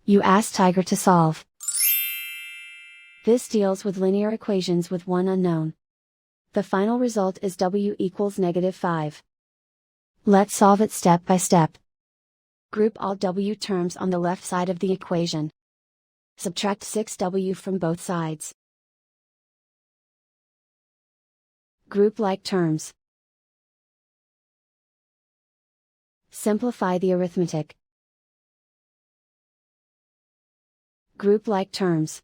You ask Tiger to solve. This deals with linear equations with one unknown. The final result is w equals -5. Let's solve it step by step. Group all w terms on the left side of the equation. Subtract 6w from both sides. Group like terms. Simplify the arithmetic. Group like terms.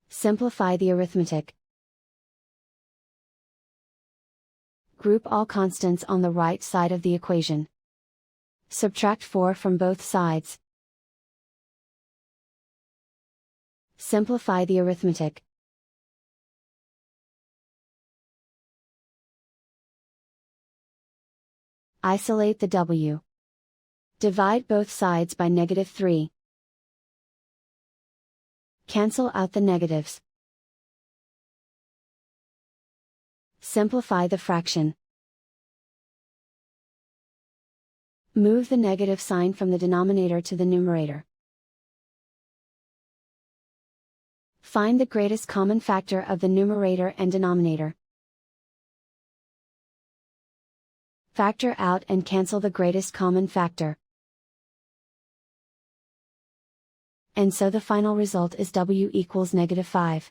Simplify the arithmetic. Group all constants on the right side of the equation. Subtract 4 from both sides. Simplify the arithmetic. Isolate the w. Divide both sides by -3. Cancel out the negatives. Simplify the fraction. Move the negative sign from the denominator to the numerator. Find the greatest common factor of the numerator and denominator. Factor out and cancel the greatest common factor. And so the final result is w equals -5.